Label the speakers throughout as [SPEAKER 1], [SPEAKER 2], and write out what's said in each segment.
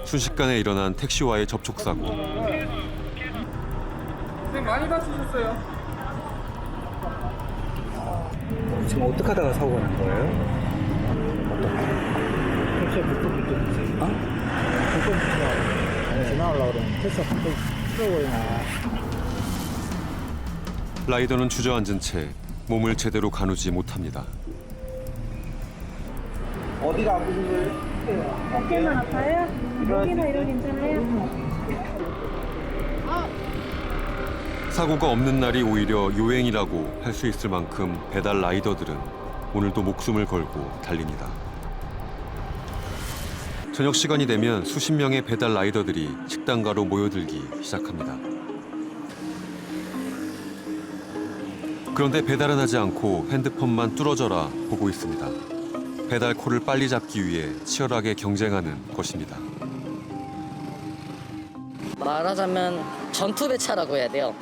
[SPEAKER 1] 순식간에 일어난 택시와의 접촉사고.
[SPEAKER 2] 선생님 많이 다치셨어요?
[SPEAKER 3] 지금 어떻게 하다가 사고가 난 거예요? 어떻게? 택시가 불뚝불뚝 어? 불뚝불뚝 지나가려고 그러면 택시가 불뚝 풀어버리나.
[SPEAKER 1] 라이더는 주저앉은 채 몸을 제대로 가누지 못합니다.
[SPEAKER 3] 어디가 아프신 거예요?
[SPEAKER 4] 어깨만 아파요? 목이나 이런 괜찮아요?
[SPEAKER 1] 사고가 없는 날이 오히려 요행이라고 할 수 있을 만큼 배달 라이더들은 오늘도 목숨을 걸고 달립니다. 저녁 시간이 되면 수십 명의 배달 라이더들이 식당가로 모여들기 시작합니다. 그런데 배달은 하지 않고 핸드폰만 뚫어져라 보고 있습니다. 배달 콜을 빨리 잡기 위해 치열하게 경쟁하는 것입니다.
[SPEAKER 5] 말하자면 전투배차라고 해야 돼요.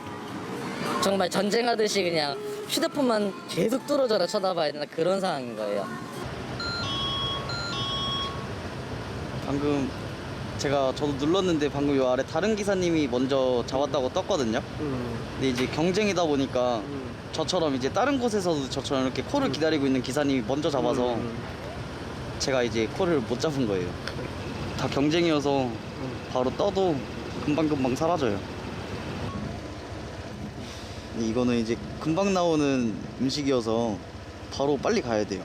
[SPEAKER 5] 정말 전쟁하듯이 그냥 휴대폰만 계속 뚫어져라 쳐다봐야 되나 그런 상황인 거예요.
[SPEAKER 6] 방금 저도 눌렀는데 방금 요 아래 다른 기사님이 먼저 잡았다고 떴거든요. 근데 이제 경쟁이다 보니까 저처럼 이제 다른 곳에서도 저처럼 이렇게 콜을 기다리고 있는 기사님이 먼저 잡아서 제가 이제 콜을 못 잡은 거예요. 다 경쟁이어서 바로 떠도 금방금방 사라져요. 이거는 이제 금방 나오는 음식이어서 바로 빨리 가야 돼요.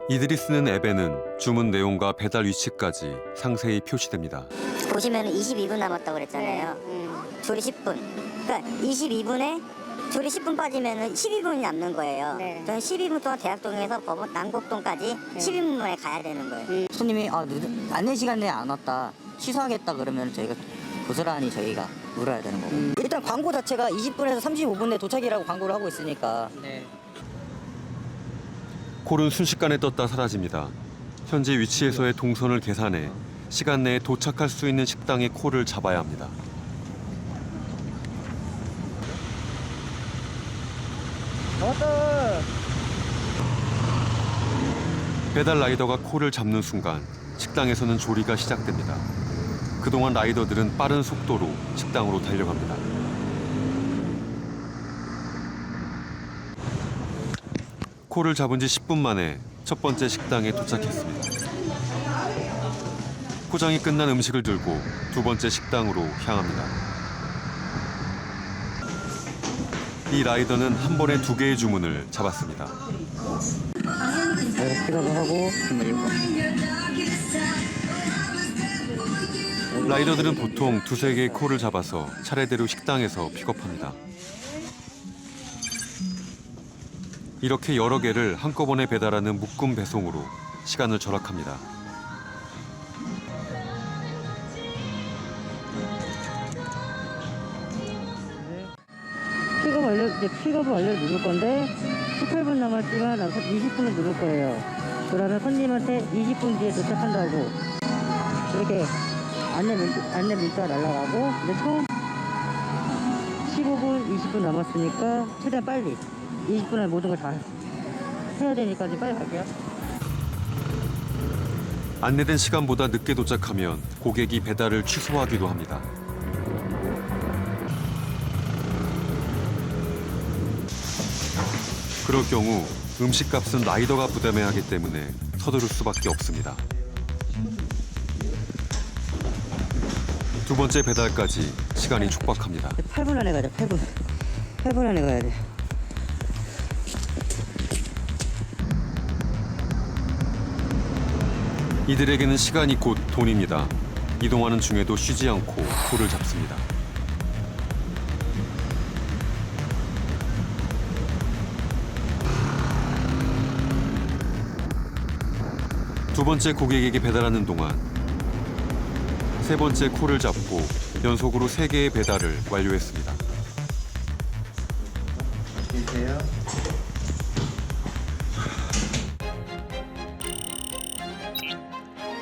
[SPEAKER 1] 이들이 쓰는 앱에는 주문 내용과 배달 위치까지 상세히 표시됩니다.
[SPEAKER 7] 보시면 22분 남았다고 그랬잖아요. 조리 10분. 그러니까 22분에 조리 10분 빠지면 12분이 남는 거예요.
[SPEAKER 4] 네.
[SPEAKER 7] 저는 12분 동안 대학동에서 법원 남곡동까지 12분 만에 가야 되는 거예요.
[SPEAKER 5] 손님이 안내 시간 내에 안 왔다 취소하겠다 그러면 저희가 고스란히 저희가 물어야 되는 거고. 일단 광고 자체가 20분에서 35분 내 도착이라고 광고를 하고 있으니까.
[SPEAKER 1] 콜은 순식간에 떴다 사라집니다. 현재 위치에서의 동선을 계산해 시간 내에 도착할 수 있는 식당의 콜을 잡아야 합니다.
[SPEAKER 3] 왔다.
[SPEAKER 1] 배달 라이더가 콜을 잡는 순간 식당에서는 조리가 시작됩니다. 그동안 라이더들은 빠른 속도로 식당으로 달려갑니다. 콜을 잡은 지 10분 만에 첫 번째 식당에 도착했습니다. 포장이 끝난 음식을 들고 두 번째 식당으로 향합니다. 이 라이더는 한 번에 2개의 주문을 잡았습니다.
[SPEAKER 3] 픽업을 하고
[SPEAKER 1] 라이더들은 보통 2~3개의 콜을 잡아서 차례대로 식당에서 픽업합니다. 이렇게 여러 개를 한꺼번에 배달하는 묶음 배송으로 시간을 절약합니다.
[SPEAKER 4] 픽업을 완료 누를 건데 18분 남았지만 20분을 누를 거예요. 그러면 손님한테 20분 뒤에 도착한다고 이렇게 안내 문자가 날아가고 이제 총 15분, 20분 남았으니까 최대한 빨리 20분 안에 모든 걸 다 해야 되니까 이제 빨리 갈게요.
[SPEAKER 1] 안내된 시간보다 늦게 도착하면 고객이 배달을 취소하기도 합니다. 그럴 경우 음식값은 라이더가 부담해야 하기 때문에 서두를 수밖에 없습니다. 두 번째 배달까지 시간이 촉박합니다.
[SPEAKER 4] 8분 안에 가자. 8분 안에 가야 돼.
[SPEAKER 1] 이들에게는 시간이 곧 돈입니다. 이동하는 중에도 쉬지 않고 콜을 잡습니다. 두 번째 고객에게 배달하는 동안 세 번째 콜을 잡고 연속으로 3개의 배달을 완료했습니다.
[SPEAKER 3] 계세요?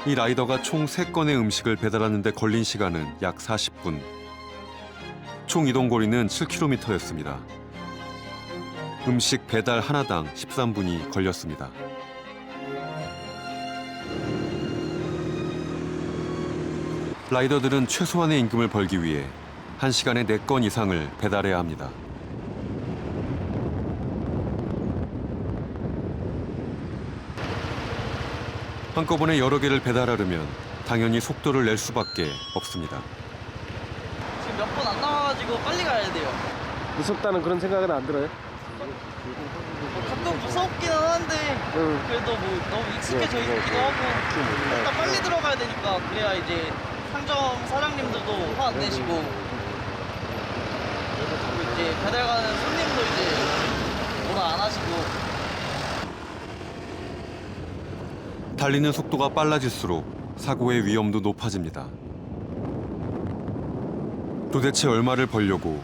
[SPEAKER 1] 이 라이더가 총 3건의 음식을 배달하는 데 걸린 시간은 약 40분. 총 이동 거리는 7km였습니다. 음식 배달 하나당 13분이 걸렸습니다. 라이더들은 최소한의 임금을 벌기 위해 1시간에 4건 이상을 배달해야 합니다. 한꺼번에 여러 개를 배달하려면 당연히 속도를 낼 수밖에 없습니다.
[SPEAKER 6] 지금 몇 분 안 남아가지고 빨리 가야 돼요.
[SPEAKER 3] 무섭다는 그런 생각은 안 들어요?
[SPEAKER 6] 가끔 무섭기는 한데 그래도 뭐 너무 익숙해져 있기도 하고 일단 빨리 들어가야 되니까 그래야 이제 상점 사장님들도 화 안 내시고 그리고 이제 배달 가는 손님도 이제 뭐라 안 하시고.
[SPEAKER 1] 달리는 속도가 빨라질수록 사고의 위험도 높아집니다. 도대체 얼마를 벌려고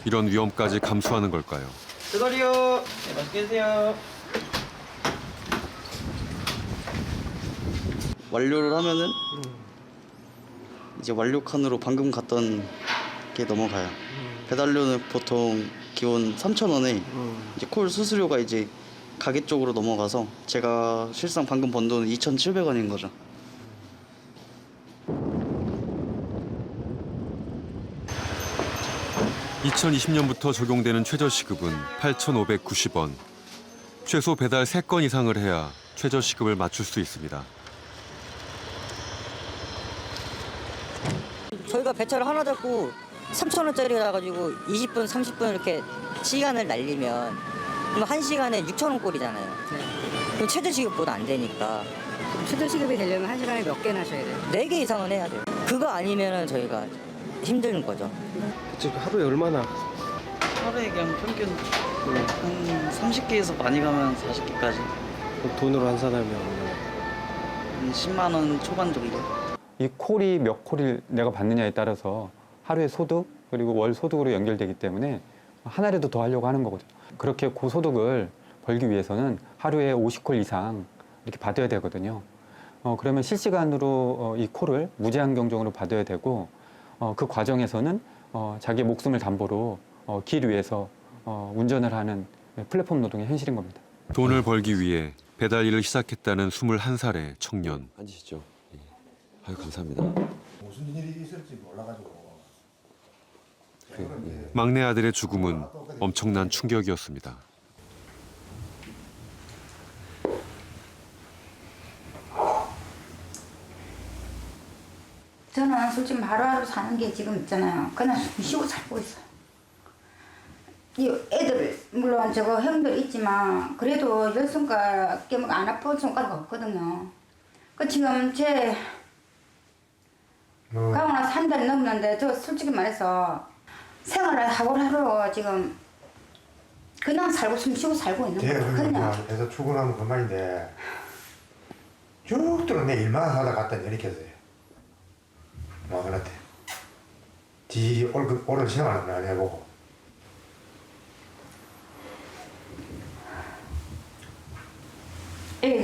[SPEAKER 1] 이런 위험까지 감수하는 걸까요?
[SPEAKER 6] 배달이요. 네, 맛있게 드세요. 완료를 하면은 이제 완료 칸으로 방금 갔던 게 넘어가요. 배달료는 보통 기본 3,000원에 이제 콜 수수료가 이제 가게 쪽으로 넘어가서 제가 실상 방금 번 돈은 2,700원인 거죠.
[SPEAKER 1] (2020년부터) 적용되는 최저시급은 8,590원. 최소 배달 3건 이상을 해야 최저시급을 맞출 수 있습니다.
[SPEAKER 5] 저희가 배차를 하나 잡고 3,000원짜리라 가지고 20분, 30분 이렇게 시간을 날리면 그럼 1시간에 6,000원 꼴이잖아요. 그럼 최저시급보다 안 되니까
[SPEAKER 2] 최저시급이 되려면 1시간에 몇 개나 하셔야 돼요?
[SPEAKER 5] 4개 이상은 해야 돼요. 그거 아니면은 저희가 힘든 거죠.
[SPEAKER 3] 지금 하루에 얼마나?
[SPEAKER 6] 하루에 그냥 평균 한 30개에서 많이 가면 40개까지
[SPEAKER 3] 돈으로 환산하면
[SPEAKER 6] 한 10만 원 초반 정도.
[SPEAKER 8] 이 콜이 몇 콜을 내가 받느냐에 따라서 하루의 소득 그리고 월 소득으로 연결되기 때문에 하나라도 더 하려고 하는 거거든요. 그렇게 고소득을 벌기 위해서는 하루에 50콜 이상 이렇게 받아야 되거든요. 그러면 실시간으로 이 콜을 무제한 경종으로 받아야 되고 그 과정에서는 자기 목숨을 담보로 길 위에서 운전을 하는 플랫폼 노동의 현실인 겁니다.
[SPEAKER 1] 돈을 벌기 위해 배달 일을 시작했다는 21살의 청년.
[SPEAKER 9] 앉으시죠. 예. 아유 감사합니다.
[SPEAKER 10] 무슨 일이 있을지 몰라가지고.
[SPEAKER 1] 막내 아들의 죽음은 엄청난 충격이었습니다.
[SPEAKER 2] 저는 솔직히 하루하루 사는 게 지금 있잖아요. 그냥 숨 쉬고 살고 있어요. 이 애들 물론 저거 형들 있지만 그래도 10손가락 깨면 안 아픈 손가락 없거든요. 그 지금 제 가고 나서 한 달이 넘었는데 저 솔직히 말해서 생활을 하루하루 지금 그냥 살고 숨 쉬고 살고 있는 거예요. 그냥.
[SPEAKER 10] 그래서 출근하면 그만인데 쭉 들어 내 일만 하다 갔더니 이렇게 했어요. 뭐 그렇대. 지 오늘 생활을 안 해보고.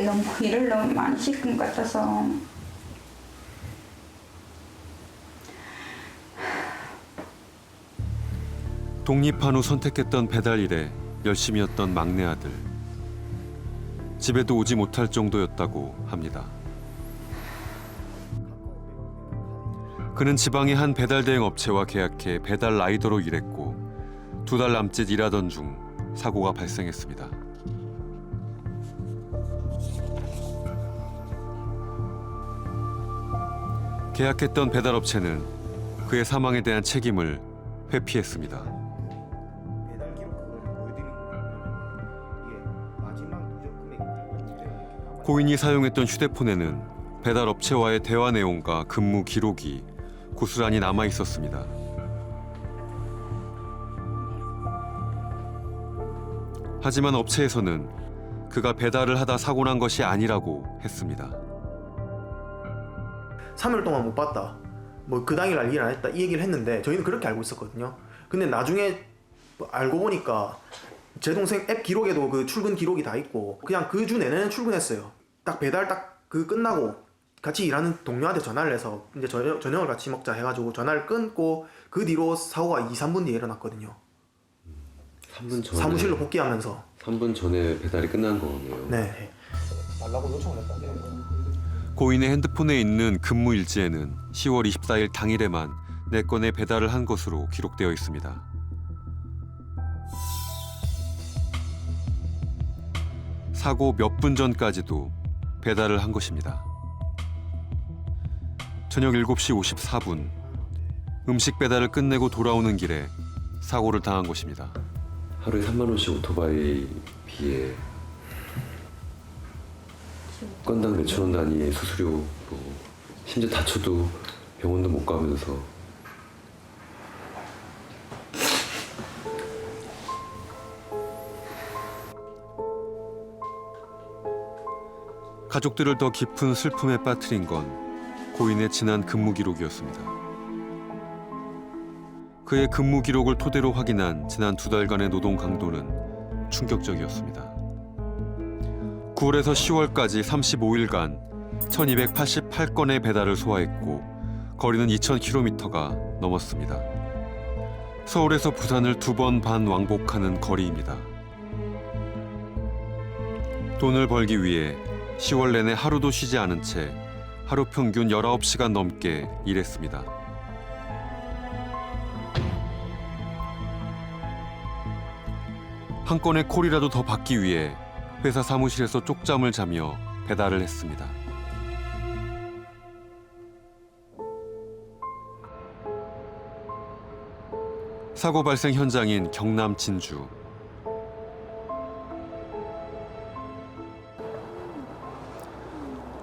[SPEAKER 2] 너무 일을 너무 많이 시킨 것 같아서
[SPEAKER 1] 독립한 후 선택했던 배달 일에 열심이었던 막내 아들. 집에도 오지 못할 정도였다고 합니다. 그는 지방의 한 배달 대행 업체와 계약해 배달 라이더로 일했고 2달 남짓 일하던 중 사고가 발생했습니다. 계약했던 배달 업체는 그의 사망에 대한 책임을 회피했습니다.
[SPEAKER 10] 배달 기록 그거를 보여드리는 거예요. 이게 마지막 누적 금액.
[SPEAKER 1] 고인이 사용했던 휴대폰에는 배달 업체와의 대화 내용과 근무 기록이 고스란히 남아 있었습니다. 하지만 업체에서는 그가 배달을 하다 사고 난 것이 아니라고 했습니다.
[SPEAKER 11] 3일 동안 못 봤다. 뭐 그 당일날 일 안 했다. 이 얘기를 했는데 저희는 그렇게 알고 있었거든요. 근데 나중에 알고 보니까 제 동생 앱 기록에도 그 출근 기록이 다 있고 그냥 그 주 내내는 출근했어요. 딱 배달 딱 그 끝나고 같이 일하는 동료한테 전화를 해서 이제 저녁을 같이 먹자 해가지고 전화를 끊고 그 뒤로 사고가 2-3분 뒤에 일어났거든요.
[SPEAKER 9] 3분 전에
[SPEAKER 11] 사무실로 복귀하면서.
[SPEAKER 9] 3분 전에 배달이 끝난 거네요.
[SPEAKER 11] 네.
[SPEAKER 10] 달라고 요청을 했다네.
[SPEAKER 1] 고인의 핸드폰에 있는 근무 일지에는 10월 24일 당일에만 4건의 배달을 한 것으로 기록되어 있습니다. 사고 몇 분 전까지도 배달을 한 것입니다. 저녁 7시 54분, 음식 배달을 끝내고 돌아오는 길에 사고를 당한 것입니다.
[SPEAKER 9] 하루에 3만 원씩 오토바이 비에 건당 몇천 원 단위의 수수료로 심지어 다쳐도 병원도 못 가면서
[SPEAKER 1] 가족들을 더 깊은 슬픔에 빠뜨린 건 고인의 지난 근무 기록이었습니다. 그의 근무 기록을 토대로 확인한 지난 2달간의 노동 강도는 충격적이었습니다. 9월에서 10월까지 35일간 1288건의 배달을 소화했고 거리는 2000km가 넘었습니다. 서울에서 부산을 2번 반 왕복하는 거리입니다. 돈을 벌기 위해 10월 내내 하루도 쉬지 않은 채 하루 평균 19시간 넘게 일했습니다. 한 건의 콜이라도 더 받기 위해 회사 사무실에서 쪽잠을 자며 배달을 했습니다. 사고 발생 현장인 경남 진주.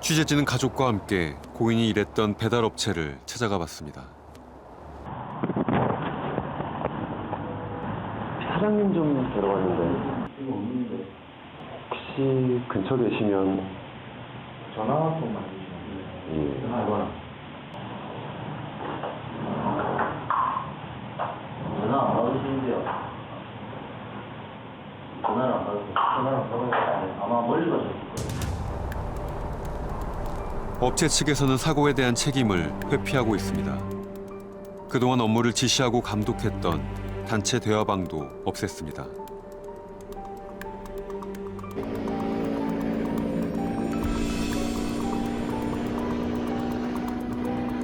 [SPEAKER 1] 취재진은 가족과 함께 고인이 일했던 배달업체를 찾아가 봤습니다.
[SPEAKER 9] 사장님 좀 데려왔는데 혹시 근처 계시면
[SPEAKER 10] 전화 한 통만 해주시면 전화 해봐라.
[SPEAKER 12] 전화 안 받으시는데요. 전화를 안 받으세요. 아마 멀리 가셨을 거예요.
[SPEAKER 1] 업체 측에서는 사고에 대한 책임을 회피하고 있습니다. 그동안 업무를 지시하고 감독했던 단체 대화방도 없앴습니다.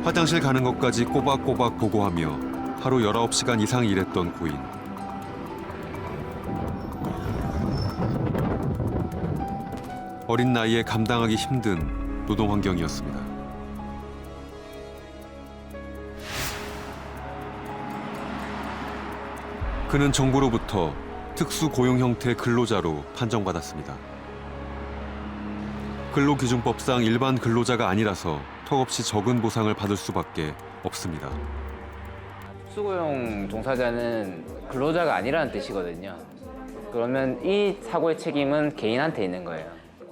[SPEAKER 1] 화장실 가는 것까지 꼬박꼬박 보고하며 하루 19시간 이상 일했던 고인. 어린 나이에 감당하기 힘든 노동 환경이었습니다. 그는 정부로부터 특수 고용 형태 근로자로 판정받았습니다. 근로기준법상 일반 근로자가 아니라서 턱없이 적은 보상을 받을 수밖에 없습니다.
[SPEAKER 13] 특수고용 종사자는 근로자가 아니라는 뜻이거든요. 그러면 이 사고의 책임은 개인한테 있는 거예요.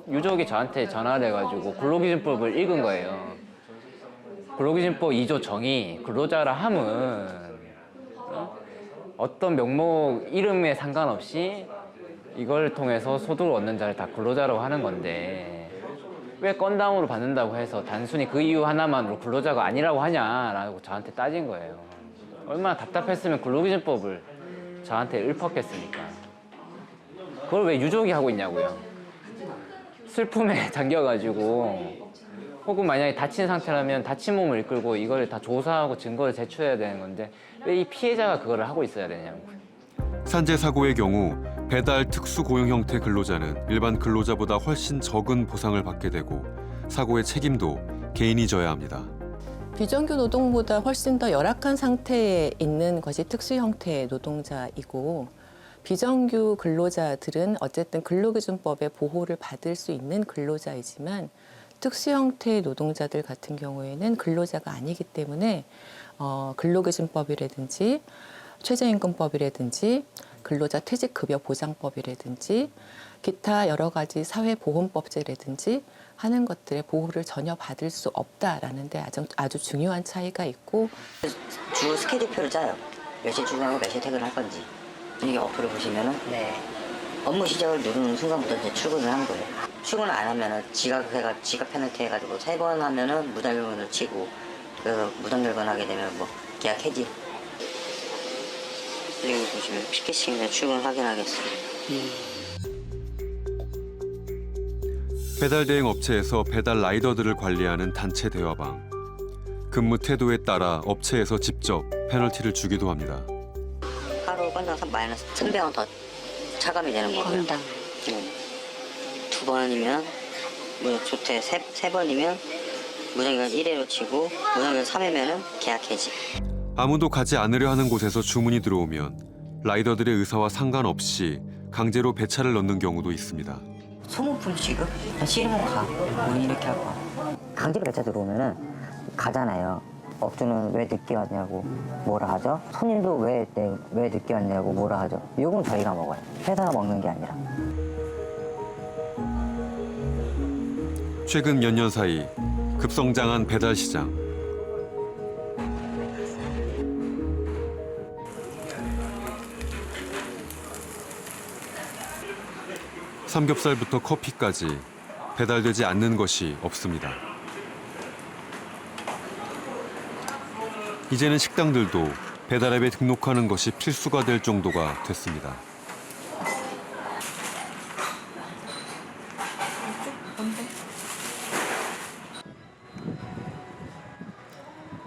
[SPEAKER 13] 유족이 저한테 전화를 해가지고 근로기준법을 읽은 거예요. 근로기준법 2조 정의, 근로자라 함은 어떤 명목 이름에 상관없이 이걸 통해서 소득을 얻는 자를 다 근로자라고 하는 건데 왜 건당으로 받는다고 해서 단순히 그 이유 하나만으로 근로자가 아니라고 하냐라고 저한테 따진 거예요. 얼마나 답답했으면 근로기준법을 저한테 읊었겠습니까? 그걸 왜 유족이 하고 있냐고요. 슬픔에 잠겨가지고 혹은 만약에 다친 상태라면 다친 몸을 이끌고 이걸 다 조사하고 증거를 제출해야 되는 건데 왜 이 피해자가 그걸 하고 있어야 되냐고요.
[SPEAKER 1] 산재 사고의 경우 배달 특수 고용 형태 근로자는 일반 근로자보다 훨씬 적은 보상을 받게 되고 사고의 책임도 개인이 져야 합니다.
[SPEAKER 14] 비정규 노동보다 훨씬 더 열악한 상태에 있는 것이 특수 형태의 노동자이고 비정규 근로자들은 어쨌든 근로기준법의 보호를 받을 수 있는 근로자이지만 특수 형태의 노동자들 같은 경우에는 근로자가 아니기 때문에 근로기준법이라든지 최저임금법이라든지 근로자 퇴직급여 보장법이라든지 기타 여러 가지 사회보험법제라든지 하는 것들의 보호를 전혀 받을 수 없다라는 데 아주 중요한 차이가 있고
[SPEAKER 5] 주 스케줄표를 짜요. 몇 시에 출근하고 몇 시에 퇴근할 건지. 이게 어플을 보시면은 업무 시작을 누르는 순간부터 이제 출근을 하는 거예요. 출근을 안 하면은 지각 페널티 해가지고 3번 하면은 무단결근을 치고 그래서 무단결근하게 되면 뭐 계약 해지. 여기 보시면 쉽게 치면 출근 확인하겠습니다.
[SPEAKER 1] 배달 대행 업체에서 배달 라이더들을 관리하는 단체 대화방. 근무 태도에 따라 업체에서 직접 페널티를 주기도 합니다.
[SPEAKER 5] 하루 건당 마이너스 1,100원 더 차감이 되는 거고요.
[SPEAKER 7] 건당.
[SPEAKER 5] 두 번이면 조퇴 세 번이면 무정기간 1회로 치고 무정기간 3회면은 계약 해지.
[SPEAKER 1] 아무도 가지 않으려 하는 곳에서 주문이 들어오면 라이더들의 의사와 상관없이 강제로 배차를 넣는 경우도 있습니다.
[SPEAKER 5] 소모품 취급? 싫으면 가. 우리 이렇게 하고. 강제로 배차 들어오면은 가잖아요. 업주는 왜 늦게 왔냐고 뭐라 하죠? 손님도 왜 늦게 왔냐고 뭐라 하죠? 요금 저희가 먹어요. 회사가 먹는 게 아니라.
[SPEAKER 1] 최근 몇 년 사이 급성장한 배달 시장. 삼겹살부터 커피까지 배달되지 않는 것이 없습니다. 이제는 식당들도 배달앱에 등록하는 것이 필수가 될 정도가 됐습니다.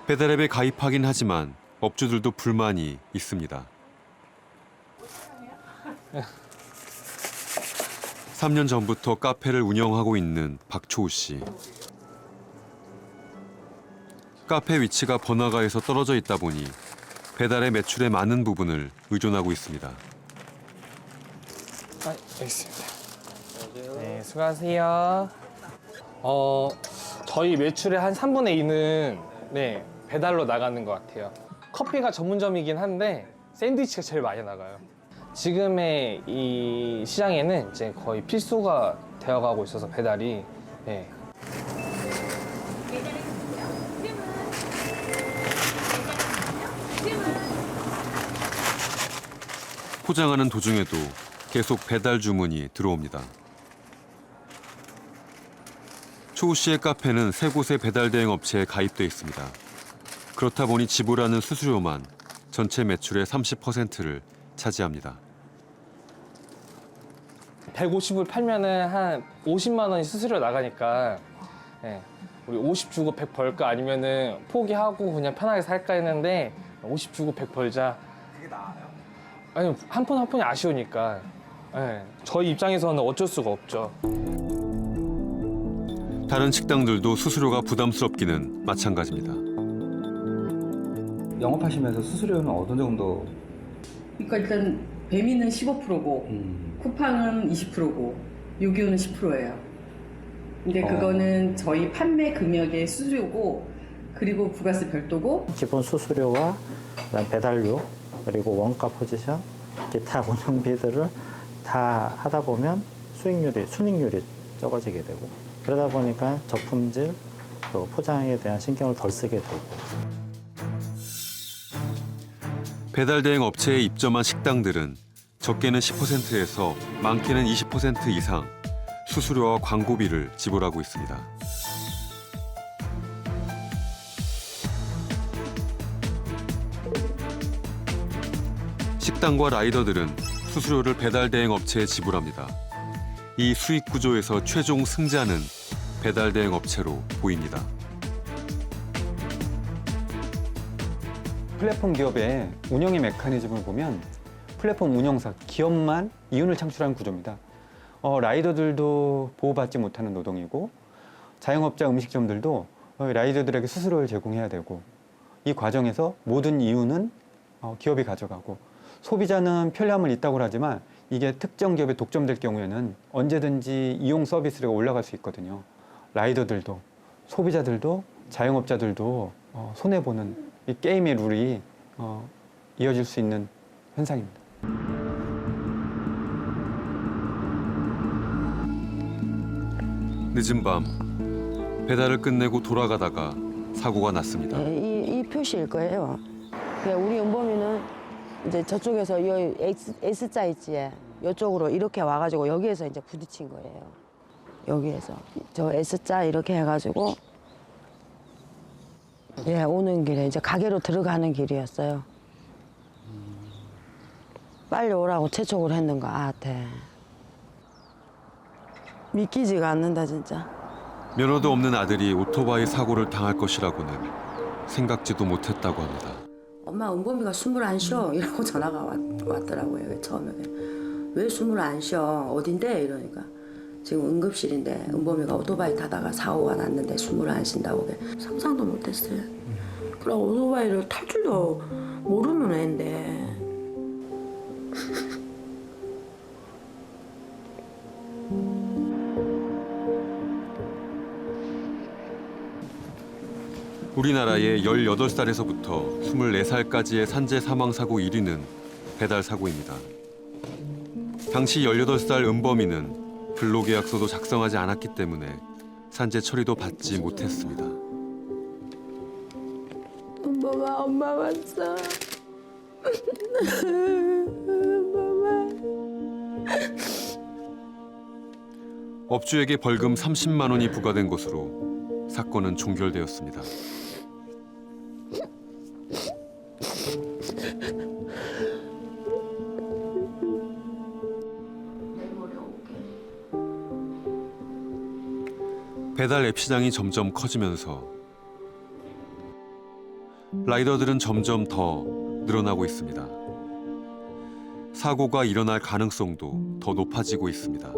[SPEAKER 1] 배달앱에 가입하긴 하지만 업주들도 불만이 있습니다. 3년 전부터 카페를 운영하고 있는 박초우 씨. 카페 위치가 번화가에서 떨어져 있다 보니 배달의 매출의 많은 부분을 의존하고 있습니다.
[SPEAKER 15] 여기 있습니다. 네, 수고하세요. 저희 매출의 한 3분의 2는 네, 배달로 나가는 것 같아요. 커피가 전문점이긴 한데 샌드위치가 제일 많이 나가요. 지금의 이 시장에는 이제 거의 필수가 되어가고 있어서 배달이. 네.
[SPEAKER 1] 포장하는 도중에도 계속 배달 주문이 들어옵니다. 초우 씨의 카페는 3곳의 배달 대행 업체에 가입돼 있습니다. 그렇다 보니 지불하는 수수료만 전체 매출의 30%를 차지합니다.
[SPEAKER 15] 150을 팔면은 한 50만 원이 수수료 나가니까 네, 우리 50 주고 100 벌까 아니면은 포기하고 그냥 편하게 살까 했는데 50 주고 100 벌자. 그게 나아요? 아니 한 푼 한 푼이 아쉬우니까. 네, 저희 입장에서는 어쩔 수가 없죠.
[SPEAKER 1] 다른 식당들도 수수료가 부담스럽기는 마찬가지입니다.
[SPEAKER 16] 영업하시면서 수수료는 어느 정도?
[SPEAKER 17] 그러니까 일단 배미는 15%고 쿠팡은 20%고 요기요는 10%예요. 근데 그거는 저희 판매 금액의 수수료고 그리고 부가세 별도고
[SPEAKER 18] 기본 수수료와 그다음 배달료 그리고 원가 포지션 기타 운영비들을 다 하다 보면 순익률이 적어지게 되고 그러다 보니까 저품질 또 포장에 대한 신경을 덜 쓰게 되고.
[SPEAKER 1] 배달 대행 업체에 입점한 식당들은 적게는 10%에서 많게는 20% 이상 수수료와 광고비를 지불하고 있습니다. 식당과 라이더들은 수수료를 배달 대행 업체에 지불합니다. 이 수익 구조에서 최종 승자는 배달 대행 업체로 보입니다.
[SPEAKER 8] 플랫폼 기업의 운영의 메커니즘을 보면 플랫폼 운영사, 기업만 이윤을 창출하는 구조입니다. 라이더들도 보호받지 못하는 노동이고 자영업자 음식점들도 라이더들에게 수수료를 제공해야 되고 이 과정에서 모든 이윤은 기업이 가져가고 소비자는 편리함을 있다고 하지만 이게 특정 기업에 독점될 경우에는 언제든지 이용 서비스가 올라갈 수 있거든요. 라이더들도 소비자들도 자영업자들도 손해보는 이 게임의 룰이 이어질 수 있는 현상입니다.
[SPEAKER 1] 늦은 밤 배달을 끝내고 돌아가다가 사고가 났습니다.
[SPEAKER 19] 이 표시일 거예요. 우리 은범이는 이제 저쪽에서 이 S자 있지, 이쪽으로 이렇게 와가지고 여기에서 이제 부딪힌 거예요. 여기에서 저 S자 이렇게 해가지고 오는 길에 이제 가게로 들어가는 길이었어요. 빨리 오라고 재촉을 했는가 아한테. 믿기지가 않는다 진짜.
[SPEAKER 1] 면허도 없는 아들이 오토바이 사고를 당할 것이라고는 생각지도 못했다고 합니다.
[SPEAKER 19] 엄마 은범이가 숨을 안 쉬어 이러고 전화가 왔더라고요. 처음에 왜 숨을 안 쉬어 어딘데 이러니까 지금 응급실인데 은범이가 오토바이 타다가 사고가 났는데 숨을 안 쉰다고 상상도 못했어요. 그럼 오토바이를 탈 줄도 모르는 애인데.
[SPEAKER 1] 우리나라의 18살에서부터 24살까지의 산재 사망사고 1위는 배달 사고입니다. 당시 18살 은범이는 근로계약서도 작성하지 않았기 때문에 산재 처리도 받지 못했습니다.
[SPEAKER 19] 은범아 엄마 왔어.
[SPEAKER 1] 업주에게 벌금 30만 원이 부과된 것으로 사건은 종결되었습니다. 배달 앱 시장이 점점 커지면서 라이더들은 점점 더 늘어나고 있습니다. 사고가 일어날 가능성도 더 높아지고 있습니다.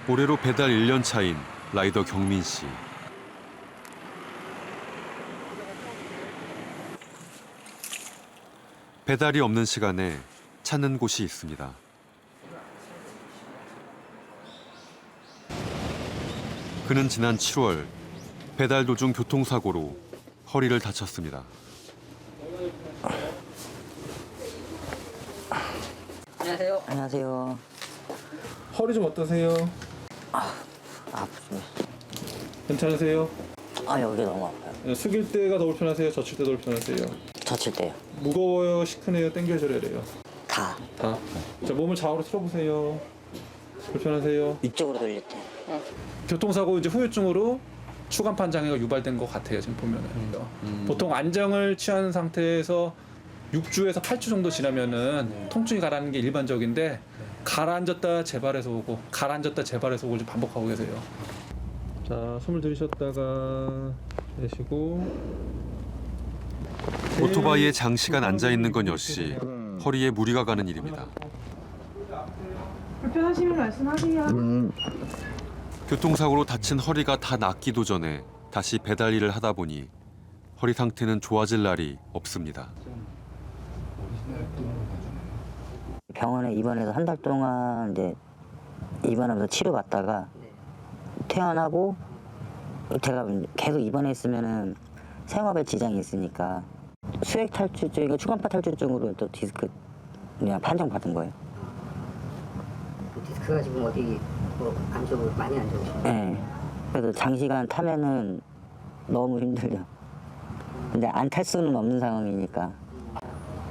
[SPEAKER 1] 올해로 배달 1년 차인 라이더 경민 씨. 배달이 없는 시간에 찾는 곳이 있습니다. 그는 지난 7월 배달 도중 교통사고로 허리를 다쳤습니다.
[SPEAKER 5] 안녕하세요. 안녕하세요.
[SPEAKER 20] 허리 좀 어떠세요?
[SPEAKER 5] 아프죠.
[SPEAKER 20] 괜찮으세요?
[SPEAKER 5] 여기 너무 아파요.
[SPEAKER 20] 숙일 때가 더 불편하세요? 젖힐 때 더 불편하세요?
[SPEAKER 5] 젖힐 때요.
[SPEAKER 20] 무거워요? 시큰해요? 당겨져야 돼요?
[SPEAKER 5] 다.
[SPEAKER 20] 다? 자, 몸을 좌우로 틀어보세요. 불편하세요?
[SPEAKER 5] 이쪽으로 돌릴 때.
[SPEAKER 20] 교통사고 이제 후유증으로 추간판 장애가 유발된 것 같아요. 지금 보면은. 보통 안정을 취한 상태에서 6주에서 8주 정도 지나면은 통증이 가라앉는 게 일반적인데 가라앉았다 재발해서 오고 가라앉았다 재발해서 오고 좀 반복하고 계세요. 자, 숨을 들이셨다가 내쉬고.
[SPEAKER 1] 오토바이에 장시간 앉아있는 건 역시 허리에 무리가 가는 일입니다.
[SPEAKER 17] 불편하시면 말씀하세요.
[SPEAKER 1] 교통사고로 다친 허리가 다 낫기도 전에 다시 배달 일을 하다 보니 허리 상태는 좋아질 날이 없습니다.
[SPEAKER 5] 병원에 입원해서 한 달 동안 이제 입원하면서 치료받다가 퇴원하고 제가 계속 입원해 있으면은 생업에 지장이 있으니까 수액 탈출증, 추간판 탈출증으로 또 디스크 그냥 판정받은 거예요.
[SPEAKER 21] 디스크가 지금 어디 안쪽으로 많이 안 좋으시나요?
[SPEAKER 5] 네. 그래서 장시간 타면은 너무 힘들죠. 근데 안 탈 수는 없는 상황이니까.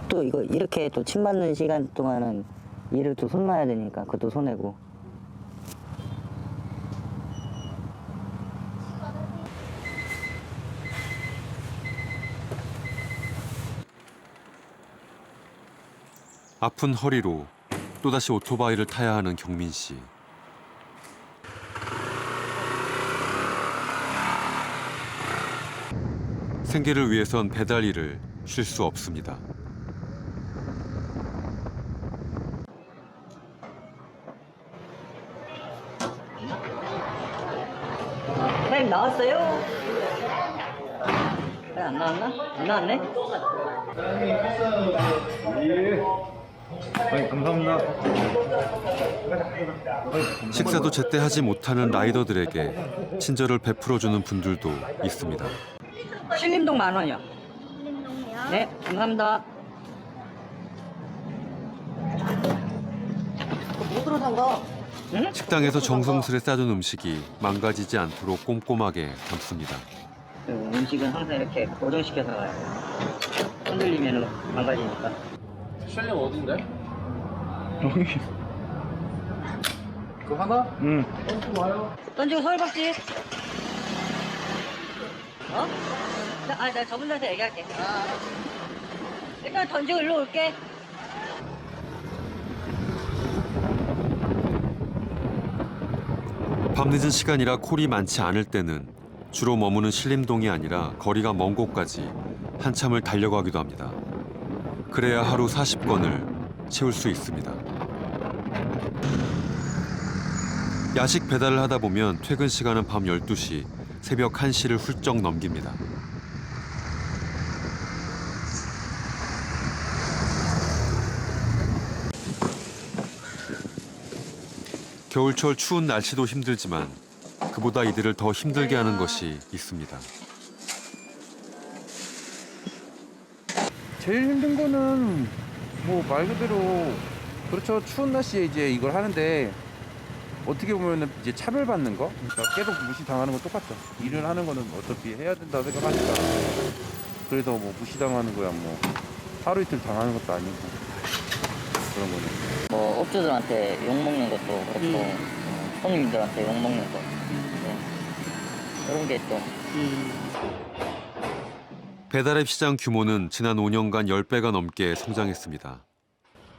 [SPEAKER 5] 또 이거 이렇게 또 침 맞는 시간 동안은 일을 또 손 놔야 되니까 그것도 손해고.
[SPEAKER 1] 아픈 허리로 또다시 오토바이를 타야 하는 경민 씨. 생계를 위해선 배달 일을 쉴 수 없습니다.
[SPEAKER 5] 사장님 나왔어요? 안 나왔나? 안 나왔네?
[SPEAKER 20] 감사합니다.
[SPEAKER 1] 식사도 제때 하지 못하는 라이더들에게 친절을 베풀어주는 분들도 있습니다.
[SPEAKER 5] 신림동 10,000원이요. 네, 감사합니다. 못 들어간 거.
[SPEAKER 1] 식당에서 정성스레 싸준 음식이 망가지지 않도록 꼼꼼하게 담습니다.
[SPEAKER 5] 음식은 항상 이렇게 고정시켜서 가요. 흔들리면 망가지니까.
[SPEAKER 15] 쉘링 어딘데? 여기. 그거 하나?
[SPEAKER 5] 던지고 서울 박지. 어? 나 저분들한테 얘기할게. 일단 던지고 일로 올게.
[SPEAKER 1] 밤늦은 시간이라 콜이 많지 않을 때는 주로 머무는 신림동이 아니라 거리가 먼 곳까지 한참을 달려가기도 합니다. 그래야 하루 40건을 채울 수 있습니다. 야식 배달을 하다 보면 퇴근 시간은 밤 12시, 새벽 1시를 훌쩍 넘깁니다. 겨울철 추운 날씨도 힘들지만 그보다 이들을 더 힘들게 하는 것이 있습니다.
[SPEAKER 4] 제일 힘든 거는 뭐 말 그대로 그렇죠. 추운 날씨에 이제 이걸 하는데 어떻게 보면은 이제 차별받는 거, 그러니까 계속 무시당하는 건 똑같죠. 일을 하는 거는 어차피 해야 된다고 생각하니까 그래도 뭐 무시당하는 거야 뭐 하루 이틀 당하는 것도 아니고 그런 거는.
[SPEAKER 5] 뭐 업주들한테 욕 먹는 것도 그렇고 손님들한테 욕 먹는 거 그런 게 좀.
[SPEAKER 1] 배달앱 시장 규모는 지난 5년간 10배가 넘게 성장했습니다.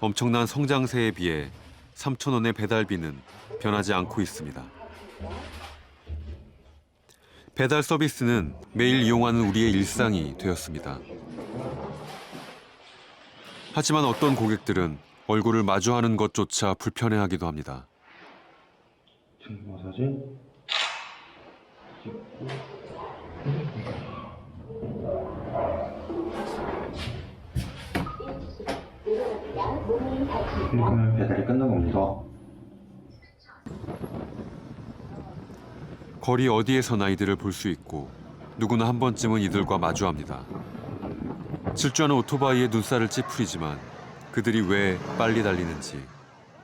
[SPEAKER 1] 엄청난 성장세에 비해 3,000원의 배달비는 변하지 않고 있습니다. 배달 서비스는 매일 이용하는 우리의 일상이 되었습니다. 하지만 어떤 고객들은 얼굴을 마주하는 것조차 불편해하기도 합니다.
[SPEAKER 12] 사진 그러니까 배달이 끝난 겁니다.
[SPEAKER 1] 거리 어디에서나 이들을 볼 수 있고 누구나 한 번쯤은 이들과 마주합니다. 질주하는 오토바이에 눈살을 찌푸리지만 그들이 왜 빨리 달리는지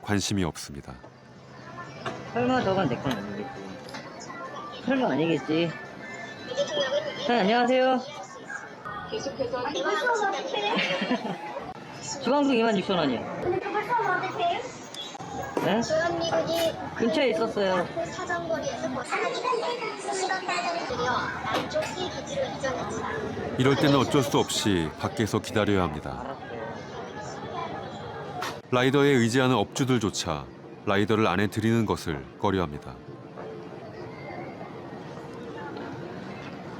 [SPEAKER 1] 관심이 없습니다.
[SPEAKER 5] 설마 저건 내 건 아니겠지. 설마 아니겠지. 안녕하세요.
[SPEAKER 22] 계속해서
[SPEAKER 5] 주방수 26,000원이요. 네? 근처에 있었어요.
[SPEAKER 1] 이럴 때는 어쩔 수 없이 밖에서 기다려야 합니다. 라이더에 의지하는 업주들조차 라이더를 안에 들이는 것을 꺼려합니다.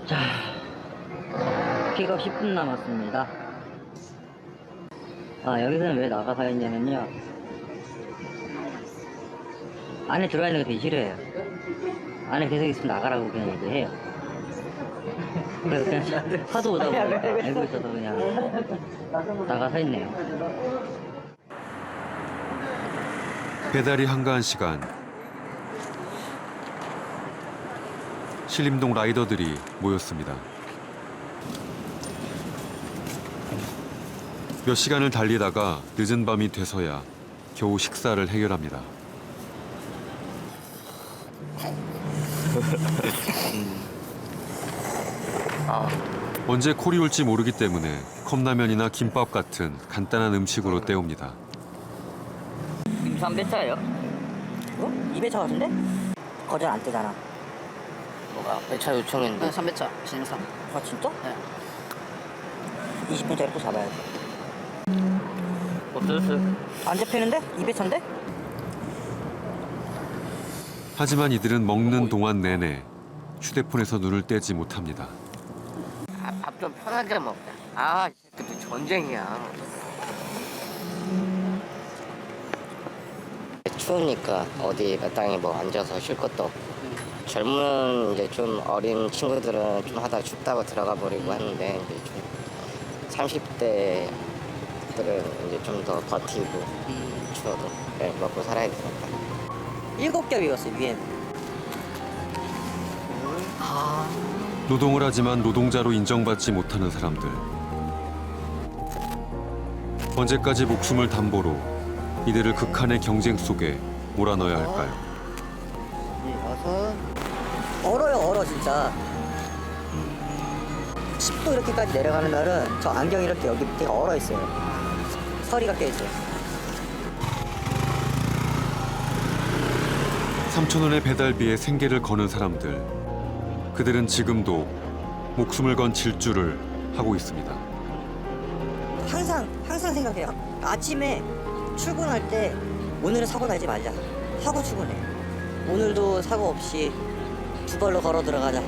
[SPEAKER 5] 자, 픽업 10분 남았습니다. 여기서는 왜 나가서 했냐면요. 안에 들어가 있는 거 되게 싫어해요. 안에 계속 있으면 나가라고 그냥 얘기해요. 그래서 그냥 하도 오다 보니까 알고 있어서 그냥 나가서 있네요.
[SPEAKER 1] 배달이 한가한 시간, 신림동 라이더들이 모였습니다. 몇 시간을 달리다가 늦은 밤이 돼서야 겨우 식사를 해결합니다. 언제 콜이 올지 모르기 때문에 컵라면이나 김밥 같은 간단한 음식으로 때웁니다.
[SPEAKER 5] 김수 한 배차예요? 이거? 2배차 같은데? 거절 안 뜨잖아. 뭐가? 배차 요청했는데? 네, 3배차 진상. 아 진짜? 네. 20분짜리 또 잡아야지. 어땠어요? 안 잡히는데? 2배차인데?
[SPEAKER 1] 하지만 이들은 먹는 동안 내내 휴대폰에서 눈을 떼지 못합니다.
[SPEAKER 23] 밥 좀 편하게 먹자. 그것도 전쟁이야.
[SPEAKER 5] 추우니까 어디 마땅히 뭐 앉아서 쉴 것도 없고 젊은 이제 좀 어린 친구들은 좀 하다 춥다고 들어가 버리고 하는데 이제 좀 30대들은 이제 좀 더 버티고 추워도 먹고 살아야 되니까. 7겹이었어요 위에는.
[SPEAKER 1] 노동을 하지만 노동자로 인정받지 못하는 사람들. 언제까지 목숨을 담보로 이들을 극한의 경쟁 속에 몰아넣어야 할까요?
[SPEAKER 5] 얼어 진짜. 10도 이렇게까지 내려가는 날은 저 안경 이렇게 여기 되게 얼어 있어요. 서리가 껴 있어요.
[SPEAKER 1] 3,000원의 배달비에 생계를 거는 사람들. 그들은 지금도 목숨을 건 질주를 하고 있습니다.
[SPEAKER 7] 항상 생각해요. 아침에 출근할 때 오늘은 사고 나지 말자 하고 출근해. 오늘도 사고 없이 두 발로 걸어 들어가자.